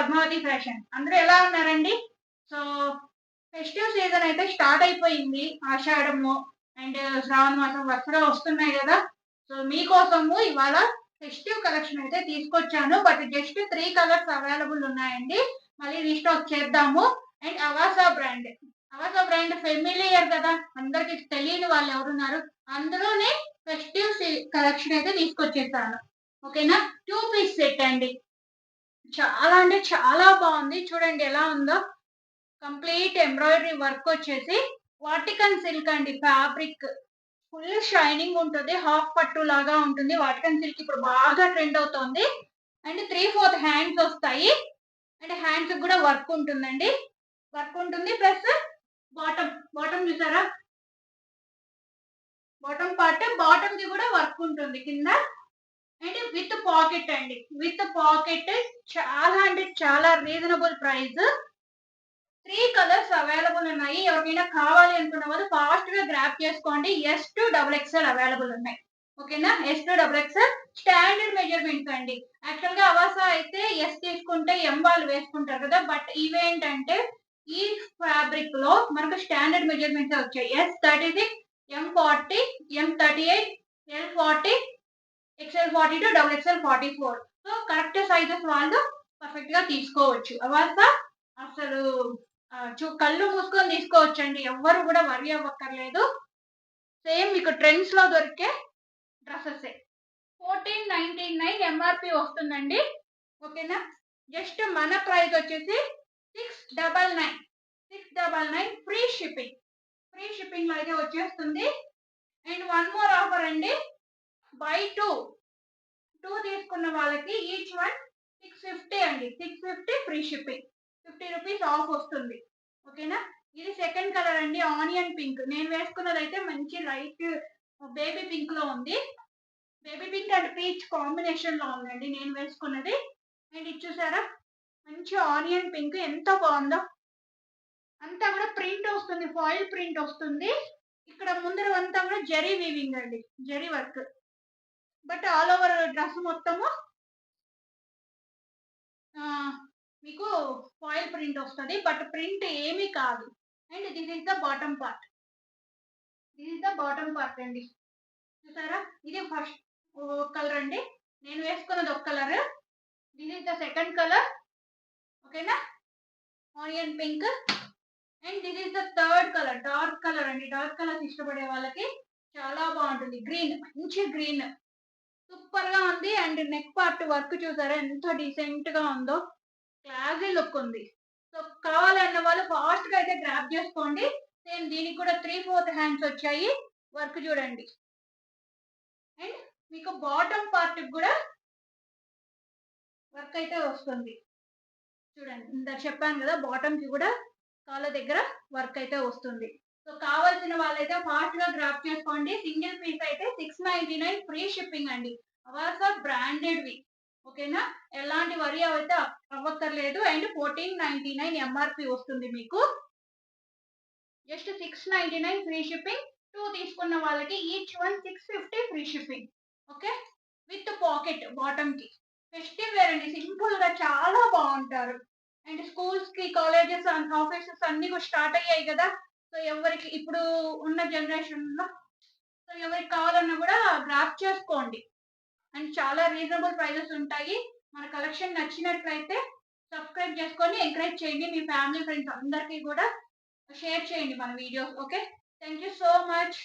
Padmavati fashion. అందరూ ఎలా ఉన్నారండి? సో, ఫెస్టివ్ సీజన్ అయితే స్టార్ట్ అయిపోయింది. ఆషాఢము అండ్ శ్రావణ మాసం వరుసగా వస్తున్నాయి గదా! సో, మీకోసము ఇవాళ ఫెస్టివ్ కలెక్షన్ అయితే తీసుకొచ్చాను. బట్ జస్ట్ 3 కలర్స్ అవైలబుల్ ఉన్నాయండి. మళ్ళీ రీస్టాక్ చేద్దాము. అండ్ అవాసా బ్రాండ్ ఫెమిలియర్ కదా! అందరికి తెలియని వాళ్ళు ఎవరున్నారు? అందులోనే ఫెస్టివ్ కలెక్షన్ అయితే తీసుకొచ్చేసాను. ఓకేనా? 2 పీస్ సెట్ అండి. చాలా అంటే చాలా బాగుంది. చూడండి ఎలా ఉందో. కంప్లీట్ ఎంబ్రాయిడరీ వర్క్ వచ్చేసి వాటికన్ సిల్క్ అండి ఫ్యాబ్రిక్. ఫుల్ షైనింగ్ ఉంటుంది. హాఫ్ పట్టు లాగా ఉంటుంది. వాటికన్ సిల్క్ ఇప్పుడు బాగా ట్రెండ్ అవుతోంది. అండ్ 3/4 హ్యాండ్స్ వస్తాయి. అండ్ హ్యాండ్స్ కూడా వర్క్ ఉంటుందండి. వర్క్ ఉంటుంది ప్లస్ బాటమ్ చూసారా? బాటమ్ పార్ట్ బాటమ్ కి కూడా వర్క్ ఉంటుంది కింద. అండ్ విత్ పాకెట్ అండి. విత్ పాకెట్ చాలా అంటే చాలా రీజనబుల్ ప్రైస్. 3 కలర్స్ అవైలబుల్ ఉన్నాయి. ఎవరికైనా కావాలి అనుకున్న వాళ్ళు ఫాస్ట్ గా గ్రాప్ చేసుకోండి. S to double XL available ఉన్నాయి. ఓకేనా? S to double XL standard measurements అండి. యాక్చువల్ గా అవాసా అయితే ఎస్ తీసుకుంటే ఎం వాళ్ళు వేసుకుంటారు కదా. బట్ ఇవేంటంటే ఈ ఫ్యాబ్రిక్ లో మనకు స్టాండర్డ్ మెజర్మెంట్స్ వచ్చాయి. S36, M40, M38, L40, XL42, XXL44. So correct sizes వాళ్ళు పర్ఫెక్ట్ గా తీసుకోవచ్చు. అవాసా అసలు కళ్ళు మూసుకొని తీసుకోవచ్చండి. ఎవ్వరు కూడా వరి అవ్వక్కర్లేదు. సేమ్ మీకు ట్రెండ్స్ లో దొరికే డ్రెస్సెస్ 1499 ఎంఆర్పి వస్తుందండి. ఓకేనా? జస్ట్ మన ప్రైస్ వచ్చేసి 699 ఫ్రీ షిప్పింగ్. ఫ్రీ షిప్పింగ్ లో అయితే వచ్చేస్తుంది. అండ్ వన్ మోర్ ఆఫర్ అండి. బై 2 తీసుకున్న వాళ్ళకి ఈచ్ వన్ 650 అండి. 650 ఫ్రీ షిప్పింగ్. 50 రూపీస్ ఆఫ్ వస్తుంది. ఓకేనా? ఇది సెకండ్ కలర్ అండి. Onion pink. నేను వేసుకున్నది అయితే మంచి లైట్ బేబీ పింక్ లో ఉంది. Baby pink and peach combination లో ఉందండి నేను వేసుకున్నది. అండ్ ఇది చూసారా? మంచి ఆనియన్ పింక్ ఎంత బాగుందో. అంతా కూడా ప్రింట్ వస్తుంది. ఫాయిల్ ప్రింట్ వస్తుంది. ఇక్కడ ముందర అంతా కూడా జరీ వీవింగ్ అండి. Zari work. But all over dress మొత్తము మీకు ఫాయిల్ ప్రింట్ వస్తుంది. బట్ ప్రింట్ ఏమీ కాదు. And this is the bottom part. అండి. చూసారా? ఇది ఫస్ట్ కలర్ అండి. నేను వేసుకున్నది ఒక colour. This is the second colour. ఓకేనా? Onion pink. And this is the third colour. Dark colour అండి. డార్క్ కలర్స్ ఇష్టపడే వాళ్ళకి చాలా బాగుంటుంది. గ్రీన్, మంచి గ్రీన్. సూపర్ గా ఉంది. అండ్ నెక్ పార్ట్ వర్క్ చూసారా ఎంత డీసెంట్ గా ఉందో. క్లాసీ లుక్ ఉంది. సో కావాలన్న వాళ్ళు ఫాస్ట్ గా అయితే గ్రాప్ చేసుకోండి. సేమ్ దీనికి కూడా 3/4 హ్యాండ్స్ వచ్చాయి. వర్క్ చూడండి. అండ్ మీకు బాటమ్ పార్ట్ కూడా వర్క్ అయితే వస్తుంది. చూడండి, ఇందాక చెప్పాను కదా, బాటమ్ కి కూడా కాళ్ళ దగ్గర వర్క్ అయితే వస్తుంది. సో కావాల్సిన వాళ్ళైతే ఫాస్ట్ గా గ్రాప్ చేసుకోండి. సింగిల్ పీస్ అయితే 699 ఫ్రీ షిప్పింగ్ అండి. అవాసా బ్రాండెడ్ వి. ఓకేనా? ఎలాంటి వరి అయితే అవ్వక్కర్లేదు. అండ్ 1499 ఎంఆర్పి వస్తుంది మీకు. Just 699 free shipping. 2 తీసుకున్న వాళ్ళకి each one 650 free shipping. Okay? With pocket bottom కి. ఫెస్టివ్ వేర్ అండి. సింపుల్ గా చాలా బాగుంటారు. అండ్ స్కూల్స్ కి, కాలేజెస్, ఆఫీసెస్ అన్ని కూడా స్టార్ట్ అయ్యాయి కదా. సో ఎవరికి ఇప్పుడు ఉన్న జనరేషన్ లో సో ఎవరికి కావాలన్నా కూడా గ్రాప్ చేసుకోండి. అండ్ చాలా రీజనబుల్ ప్రైజెస్ ఉంటాయి. మన కలెక్షన్ నచ్చినట్లయితే సబ్స్క్రైబ్ చేసుకొని ఎంకరేజ్ చేయండి. మీ ఫ్యామిలీ ఫ్రెండ్స్ అందరికీ కూడా షేర్ చేయండి మన videos. Okay? Thank you so much.